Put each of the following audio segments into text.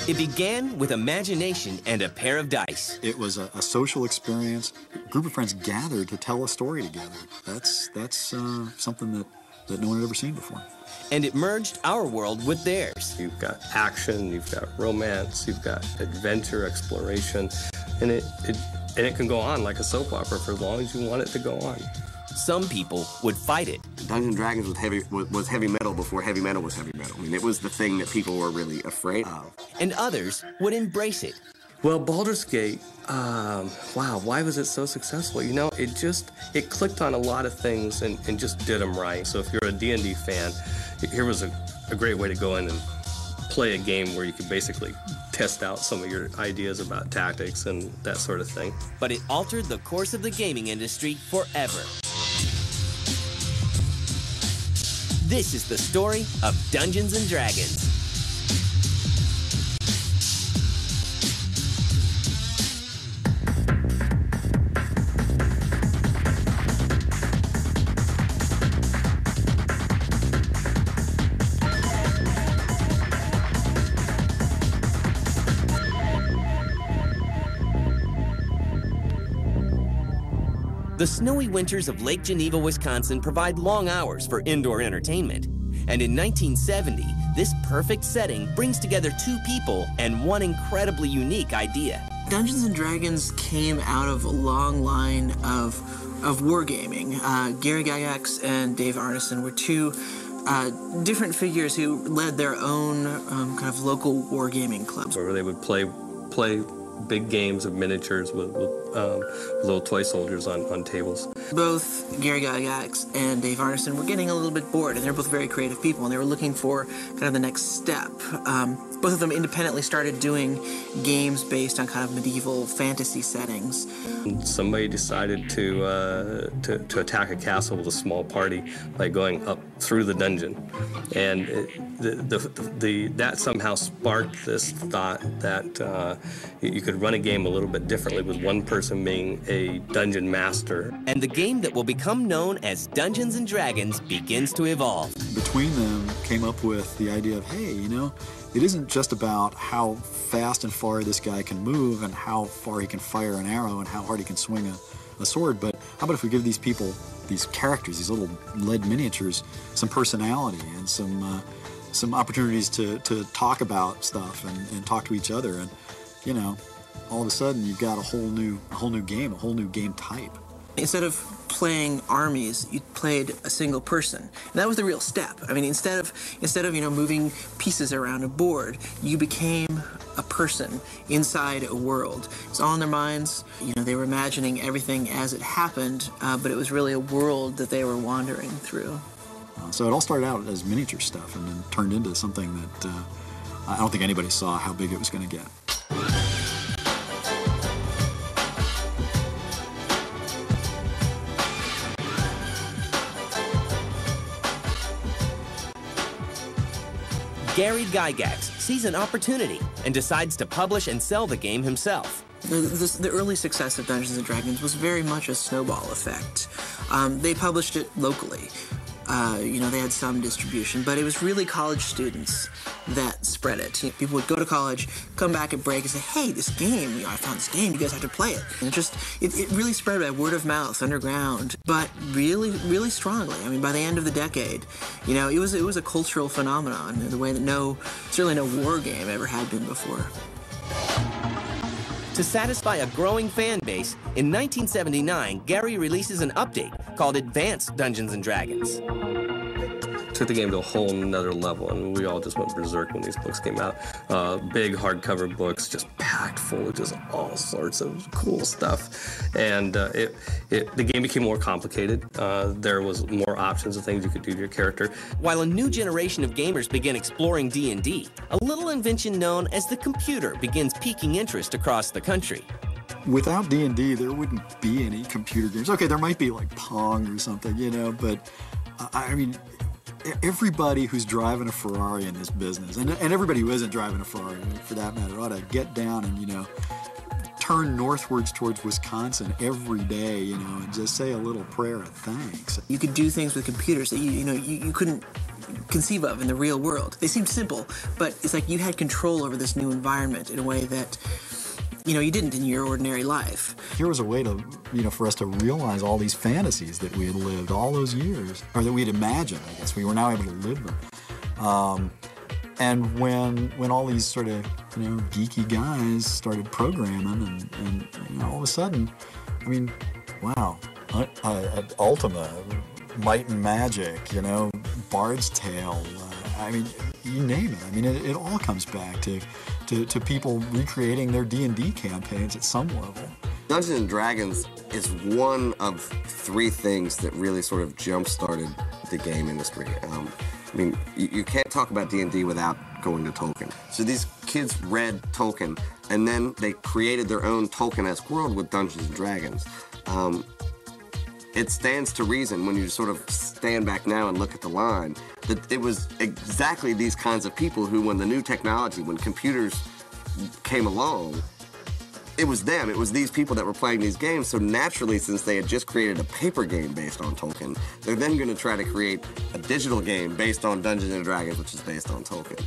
It began with imagination and a pair of dice. It was a social experience. A group of friends gathered to tell a story together. That's something that no one had ever seen before. And it merged our world with theirs. You've got action, you've got romance, you've got adventure, exploration, and it can go on like a soap opera for as long as you want it to go on. Some people would fight it. Dungeons & Dragons was heavy metal before heavy metal was heavy metal. I mean, it was the thing that people were really afraid of. And others would embrace it. Well, Baldur's Gate, wow, why was it so successful? You know, it clicked on a lot of things and just did them right. So if you're a D&D fan, here was a great way to go in and play a game where you could basically test out some of your ideas about tactics and that sort of thing. But it altered the course of the gaming industry forever. This is the story of Dungeons & Dragons. The snowy winters of Lake Geneva, Wisconsin provide long hours for indoor entertainment. And in 1970, this perfect setting brings together two people and one incredibly unique idea. Dungeons & Dragons came out of a long line of wargaming. Gary Gygax and Dave Arneson were two different figures who led their own kind of local wargaming clubs. Where they would play big games of miniatures with little toy soldiers on tables. Both Gary Gygax and Dave Arneson were getting a little bit bored, and they're both very creative people, and they were looking for kind of the next step. Both of them independently started doing games based on kind of medieval fantasy settings. Somebody decided to attack a castle with a small party by going up through the dungeon, and that somehow sparked this thought that you could run a game a little bit differently with one person being a dungeon master. And the game that will become known as Dungeons & Dragons begins to evolve. Between them came up with the idea of, hey, you know, it isn't just about how fast and far this guy can move and how far he can fire an arrow and how hard he can swing a sword, but how about if we give these people, these characters, these little lead miniatures, some personality and some opportunities to talk about stuff and talk to each other, and you know, all of a sudden you've got a whole new game, a whole new game type. Instead of playing armies, you played a single person. And that was the real step. I mean, instead of moving pieces around a board, you became a person inside a world. It's all in their minds. You know, they were imagining everything as it happened, but it was really a world that they were wandering through. So it all started out as miniature stuff and then turned into something that I don't think anybody saw how big it was going to get. Gary Gygax sees an opportunity and decides to publish and sell the game himself. The early success of Dungeons & Dragons was very much a snowball effect. They published it locally. They had some distribution, but it was really college students that spread it. People would go to college, come back at break and say, hey, this game, I found this game, you guys have to play it. And it really spread by word of mouth, underground, but really, really strongly. I mean, by the end of the decade, it was a cultural phenomenon in the way that certainly no war game ever had been before. To satisfy a growing fan base, in 1979, Gary releases an update called Advanced Dungeons & Dragons. Took the game to a whole nother level, and we all just went berserk when these books came out. Big hardcover books, just packed full of just all sorts of cool stuff. And the game became more complicated. There was more options of things you could do to your character. While a new generation of gamers begin exploring D&D, a little invention known as the computer begins piquing interest across the country. Without D&D, there wouldn't be any computer games. Okay, there might be like Pong or something, but I mean, everybody who's driving a Ferrari in this business, and everybody who isn't driving a Ferrari, for that matter, ought to get down and, turn northwards towards Wisconsin every day, and just say a little prayer of thanks. You could do things with computers that you couldn't conceive of in the real world. They seemed simple, but it's like you had control over this new environment in a way that, you know, you didn't in your ordinary life. Here was a way to, you know, for us to realize all these fantasies that we had lived all those years, or that we'd imagined, I guess. We were now able to live them. And when all these sort of, you know, geeky guys started programming and you know, all of a sudden, I mean, wow, Ultima, Might and Magic, you know, Bard's Tale, I mean, you name it. I mean, it all comes back to people recreating their D&D campaigns at some level. Dungeons & Dragons is one of three things that really sort of jump-started the game industry. I mean, you can't talk about D&D without going to Tolkien. So these kids read Tolkien, and then they created their own Tolkien-esque world with Dungeons & Dragons. It stands to reason when you sort of stand back now and look at the line that it was exactly these kinds of people who, when the new technology, when computers came along, it was them. It was these people that were playing these games. So naturally, since they had just created a paper game based on Tolkien, they're then going to try to create a digital game based on Dungeons & Dragons, which is based on Tolkien.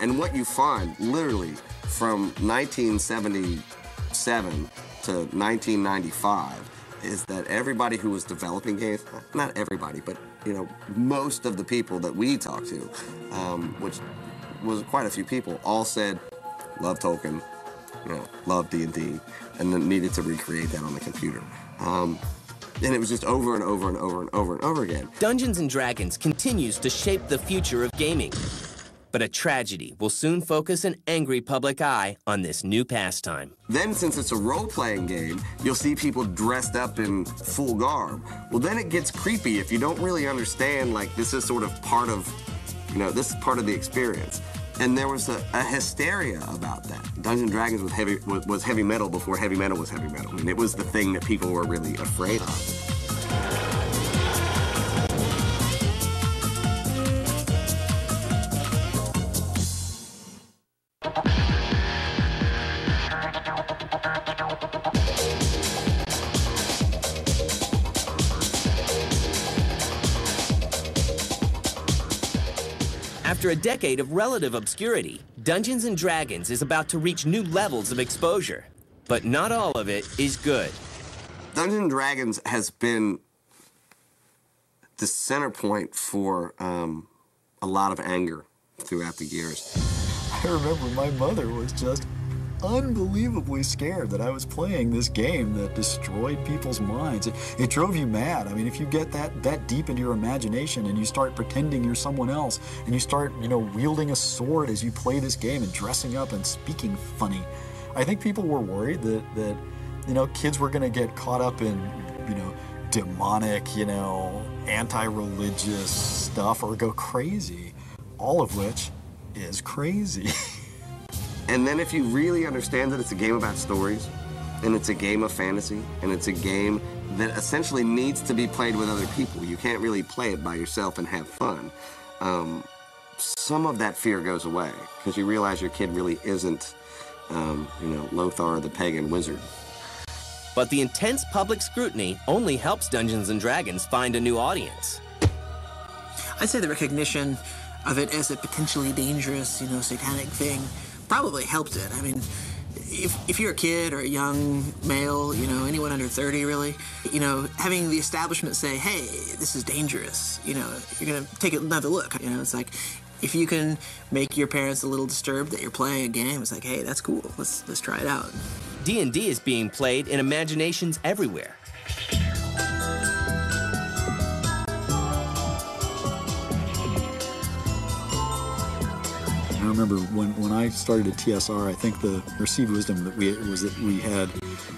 And what you find, literally, from 1977 to 1995, is that everybody who was developing games, not everybody, but, you know, most of the people that we talked to, which was quite a few people, all said, love Tolkien, you know, love D&D, and then needed to recreate that on the computer. And it was just over and over and over and over and over again. Dungeons & Dragons continues to shape the future of gaming. But a tragedy will soon focus an angry public eye on this new pastime. Then, since it's a role-playing game, you'll see people dressed up in full garb. Well, then it gets creepy if you don't really understand, like, this is sort of part of, you know, this is part of the experience. And there was a hysteria about that. Dungeons & Dragons was heavy metal before heavy metal was heavy metal. I mean, it was the thing that people were really afraid of. After a decade of relative obscurity, Dungeons & Dragons is about to reach new levels of exposure. But not all of it is good. Dungeons & Dragons has been the center point for a lot of anger throughout the years. I remember my mother was just unbelievably scared that I was playing this game that destroyed people's minds. It drove you mad. I mean, if you get that deep into your imagination and you start pretending you're someone else and you start, you know, wielding a sword as you play this game and dressing up and speaking funny, I think people were worried that you know, kids were going to get caught up in, you know, demonic, you know, anti-religious stuff or go crazy, all of which is crazy. And then if you really understand that it's a game about stories, and it's a game of fantasy, and it's a game that essentially needs to be played with other people, you can't really play it by yourself and have fun, some of that fear goes away, because you realize your kid really isn't, you know, Lothar the pagan wizard. But the intense public scrutiny only helps Dungeons & Dragons find a new audience. I'd say the recognition of it as a potentially dangerous, you know, satanic thing probably helped it. I mean, if you're a kid or a young male, you know, anyone under 30 really, you know, having the establishment say, hey, this is dangerous, you know, you're going to take another look. You know, it's like, if you can make your parents a little disturbed that you're playing a game, it's like, hey, that's cool, let's try it out. D&D is being played in imaginations everywhere. I remember when I started at TSR, I think the received wisdom that we had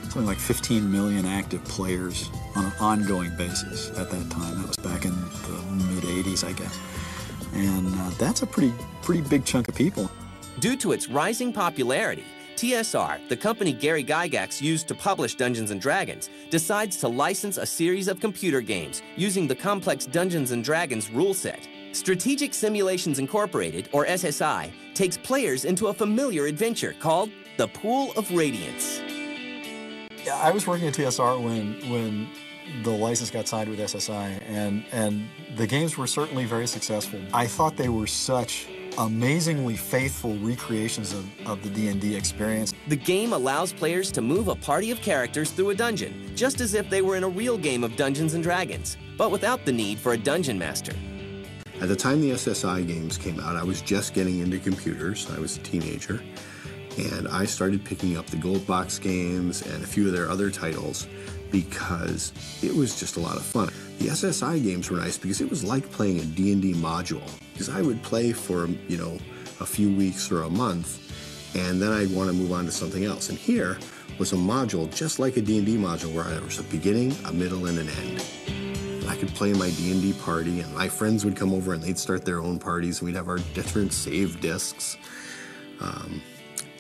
something like 15 million active players on an ongoing basis at that time. That was back in the mid-'80s, I guess. And that's a pretty big chunk of people. Due to its rising popularity, TSR, the company Gary Gygax used to publish Dungeons & Dragons, decides to license a series of computer games using the complex Dungeons & Dragons rule set. Strategic Simulations Incorporated, or SSI, takes players into a familiar adventure called the Pool of Radiance. Yeah, I was working at TSR when the license got signed with SSI, and the games were certainly very successful. I thought they were such amazingly faithful recreations of the D&D experience. The game allows players to move a party of characters through a dungeon, just as if they were in a real game of Dungeons & Dragons, but without the need for a dungeon master. At the time the SSI games came out, I was just getting into computers. I was a teenager, and I started picking up the Gold Box games and a few of their other titles because it was just a lot of fun. The SSI games were nice because it was like playing a D&D module. Because I would play for, a few weeks or a month, and then I'd want to move on to something else. And here was a module just like a D&D module where there was a beginning, a middle, and an end. I could play in my D&D party, and my friends would come over and they'd start their own parties, and we'd have our different save discs.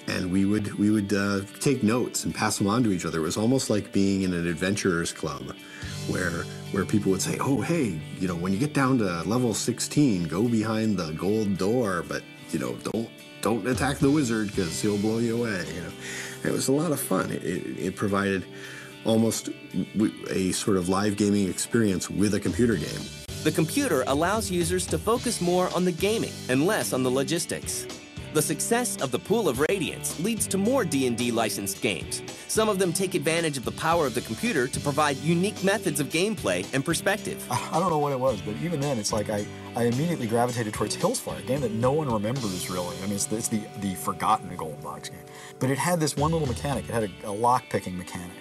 And we would take notes and pass them on to each other. It was almost like being in an adventurers club where people would say, oh, hey, when you get down to level 16, go behind the gold door, but, don't attack the wizard because he'll blow you away. It was a lot of fun. It provided almost a sort of live gaming experience with a computer game. The computer allows users to focus more on the gaming and less on the logistics. The success of the Pool of Radiance leads to more D&D licensed games. Some of them take advantage of the power of the computer to provide unique methods of gameplay and perspective. I don't know what it was, but even then, it's like I immediately gravitated towards Hillsfire, a game that no one remembers really. I mean, it's the forgotten Gold Box game. But it had this one little mechanic. It had a lock-picking mechanic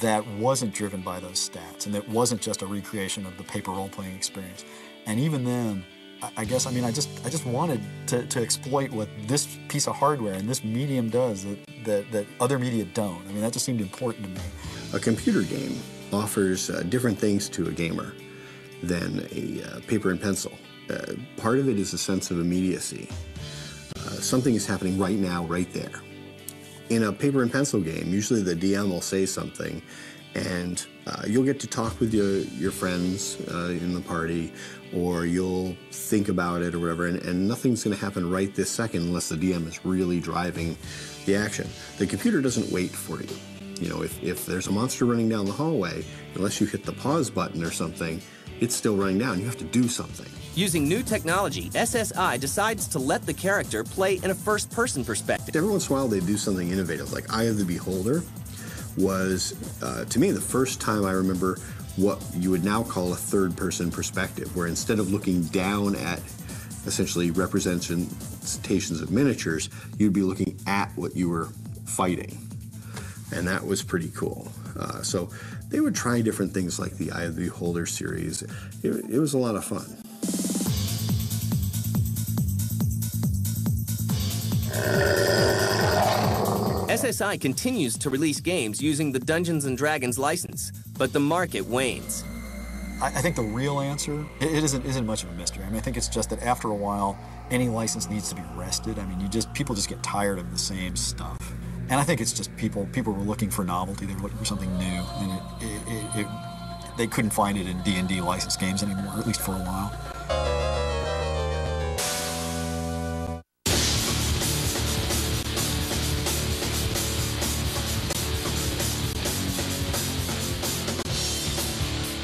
that wasn't driven by those stats, and that wasn't just a recreation of the paper role-playing experience. And even then, I guess, I just wanted to exploit what this piece of hardware and this medium does that other media don't. I mean, that just seemed important to me. A computer game offers different things to a gamer than a paper and pencil. Part of it is a sense of immediacy. Something is happening right now, right there. In a paper and pencil game, usually the DM will say something, and you'll get to talk with your friends in the party, or you'll think about it or whatever, and nothing's going to happen right this second unless the DM is really driving the action. The computer doesn't wait for you. If there's a monster running down the hallway, unless you hit the pause button or something, it's still running down. You have to do something. Using new technology, SSI decides to let the character play in a first-person perspective. Every once in a while they do something innovative, like Eye of the Beholder was, to me, the first time I remember what you would now call a third-person perspective, where instead of looking down at essentially representations of miniatures, you'd be looking at what you were fighting. And that was pretty cool. So they would try different things like the Eye of the Beholder series. It was a lot of fun. SSI continues to release games using the Dungeons & Dragons license, but the market wanes. I think the real answer, it isn't much of a mystery. I mean, I think it's just that after a while, any license needs to be rested. I mean, people just get tired of the same stuff. And I think it's just people were looking for novelty. They were looking for something new, and they couldn't find it in D&D licensed games anymore, at least for a while.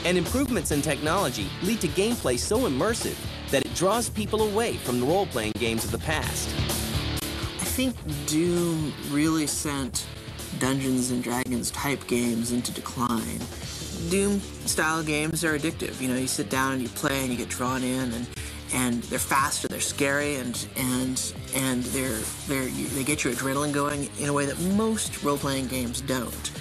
And improvements in technology lead to gameplay so immersive that it draws people away from the role-playing games of the past. I think Doom really sent Dungeons & Dragons type games into decline. Doom-style games are addictive. You sit down and you play and you get drawn in, and they're faster, they're scary, and they get your adrenaline going in a way that most role-playing games don't.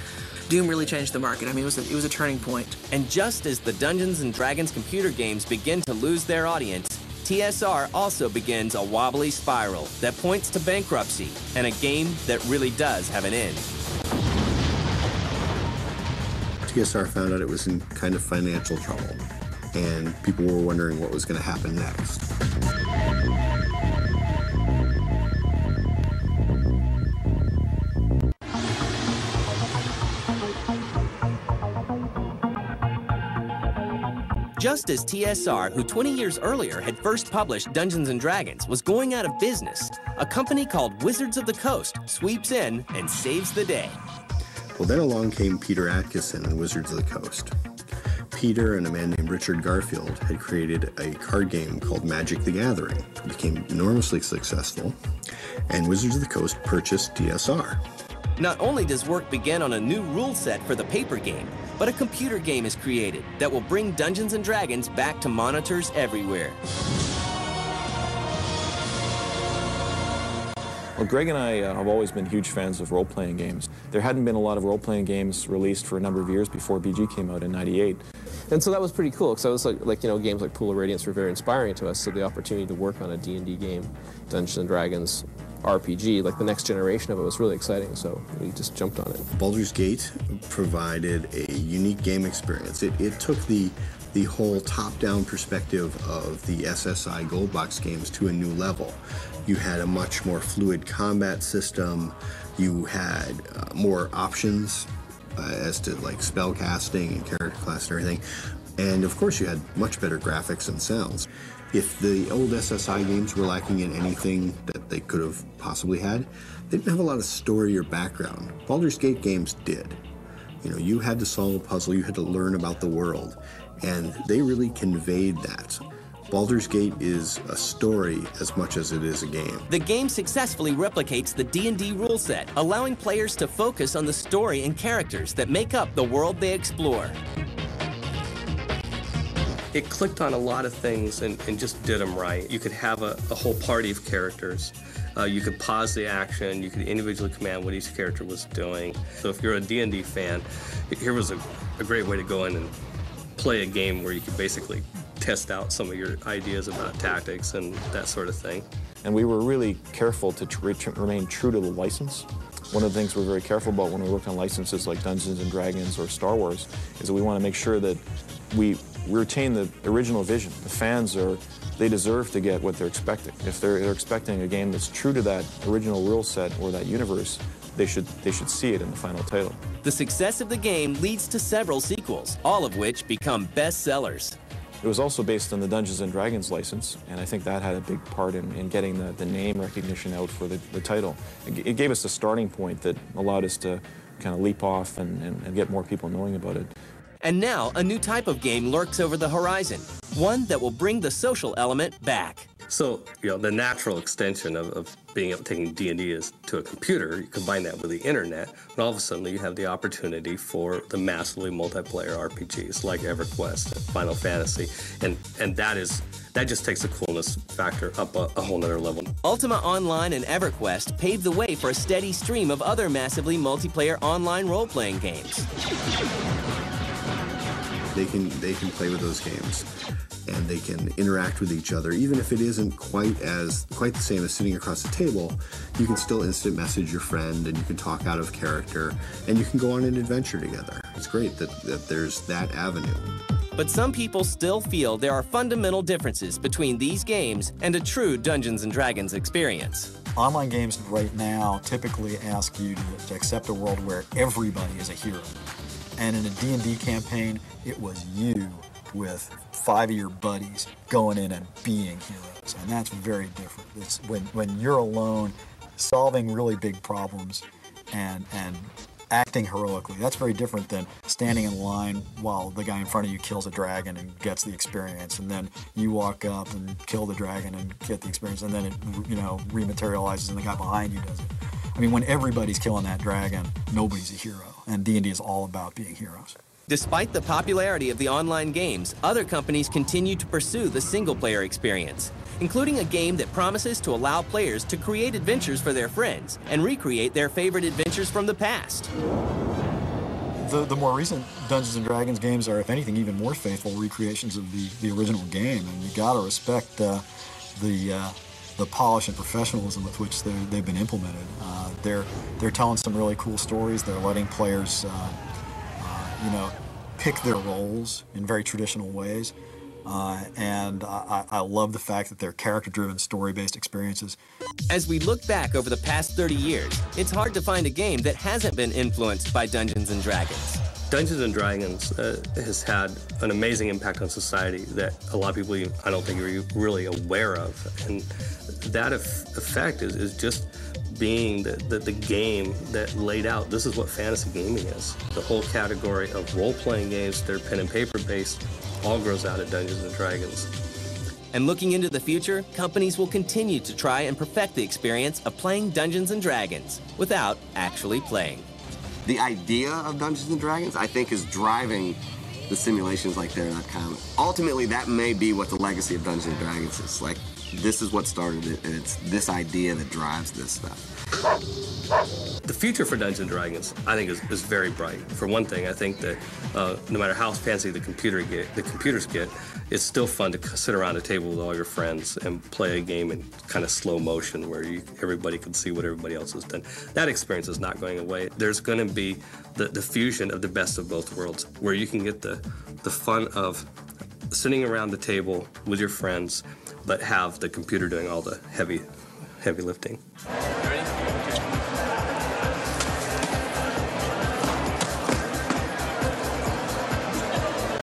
Doom really changed the market. I mean, it was a turning point. And just as the Dungeons & Dragons computer games begin to lose their audience, TSR also begins a wobbly spiral that points to bankruptcy and a game that really does have an end. TSR found out it was in kind of financial trouble, and people were wondering what was going to happen next. Just as TSR, who 20 years earlier had first published Dungeons & Dragons, was going out of business, a company called Wizards of the Coast sweeps in and saves the day. Well, then along came Peter Adkison and Wizards of the Coast. Peter and a man named Richard Garfield had created a card game called Magic the Gathering. It became enormously successful, and Wizards of the Coast purchased DSR. Not only does work begin on a new rule set for the paper game, but a computer game is created that will bring Dungeons & Dragons back to monitors everywhere. Well, Greg and I have always been huge fans of role-playing games. There hadn't been a lot of role-playing games released for a number of years before BG came out in '98. And so that was pretty cool, because I was like, you know, games like Pool of Radiance were very inspiring to us, so the opportunity to work on a D&D game, Dungeons & Dragons RPG, like the next generation of it, was really exciting, so we just jumped on it. Baldur's Gate provided a unique game experience. It took the whole top-down perspective of the SSI Gold Box games to a new level. You had a much more fluid combat system. You had more options as to like spell casting and character class and everything. And of course you had much better graphics and sounds. If the old SSI games were lacking in anything that they could have possibly had, they didn't have a lot of story or background. Baldur's Gate games did. You know, you had to solve a puzzle, you had to learn about the world, and they really conveyed that. Baldur's Gate is a story as much as it is a game. The game successfully replicates the D&D rule set, allowing players to focus on the story and characters that make up the world they explore. It clicked on a lot of things and just did them right. You could have a whole party of characters. You could pause the action. You could individually command what each character was doing. So if you're a D&D fan, here was a great way to go in and play a game where you could basically test out some of your ideas about tactics and that sort of thing. And we were really careful to remain true to the license. One of the things we're very careful about when we work on licenses like Dungeons & Dragons or Star Wars is that we want to make sure that we retain the original vision. The fans they deserve to get what they're expecting. If they're expecting a game that's true to that original rule set or that universe, they should see it in the final title. The success of the game leads to several sequels, all of which become bestsellers. It was also based on the Dungeons & Dragons license, and I think that had a big part in getting the name recognition out for the title. It gave us a starting point that allowed us to kind of leap off and get more people knowing about it. And now, a new type of game lurks over the horizon, one that will bring the social element back. So, you know, the natural extension of being able to taking D&D is to a computer. You combine that with the internet, and all of a sudden you have the opportunity for the massively multiplayer RPGs like EverQuest and Final Fantasy, and that just takes the coolness factor up a whole nother level. Ultima Online and EverQuest paved the way for a steady stream of other massively multiplayer online role-playing games. They can play with those games, and they can interact with each other. Even if it isn't quite the same as sitting across the table, you can still instant message your friend, and you can talk out of character, and you can go on an adventure together. It's great that there's that avenue. But some people still feel there are fundamental differences between these games and a true Dungeons & Dragons experience. Online games right now typically ask you to accept a world where everybody is a hero. And in a D&D campaign, it was you with 5 of your buddies going in and being heroes. And that's very different. It's when you're alone, solving really big problems and acting heroically. That's very different than standing in line while the guy in front of you kills a dragon and gets the experience, and then you walk up and kill the dragon and get the experience, and then it, you know, rematerializes and the guy behind you does it. I mean, when everybody's killing that dragon, nobody's a hero, and D&D is all about being heroes. Despite the popularity of the online games, other companies continue to pursue the single-player experience, including a game that promises to allow players to create adventures for their friends and recreate their favorite adventures from the past. The more recent Dungeons & Dragons games are, if anything, even more faithful recreations of the original game, and you gotta respect the polish and professionalism with which they've been implemented. They're telling some really cool stories. They're letting players pick their roles in very traditional ways. And I love the fact that they're character-driven, story-based experiences. As we look back over the past 30 years, it's hard to find a game that hasn't been influenced by Dungeons & Dragons. Dungeons & Dragons has had an amazing impact on society that a lot of people, I don't think, are really aware of. And that effect is just being the game that laid out, this is what fantasy gaming is. The whole category of role-playing games, they're pen and paper based, all grows out of Dungeons and Dragons. And looking into the future, companies will continue to try and perfect the experience of playing Dungeons and Dragons without actually playing. The idea of Dungeons and Dragons, I think, is driving the simulations like There.com. Ultimately, that may be what the legacy of Dungeons and Dragons is. Like, this is what started it, and it's this idea that drives this stuff. The future for Dungeons and Dragons, I think, is very bright. For one thing, I think that no matter how fancy the computers get, it's still fun to sit around a table with all your friends and play a game in kind of slow motion where everybody can see what everybody else has done. That experience is not going away. There's going to be the fusion of the best of both worlds, where you can get the fun of sitting around the table with your friends, but have the computer doing all the heavy lifting.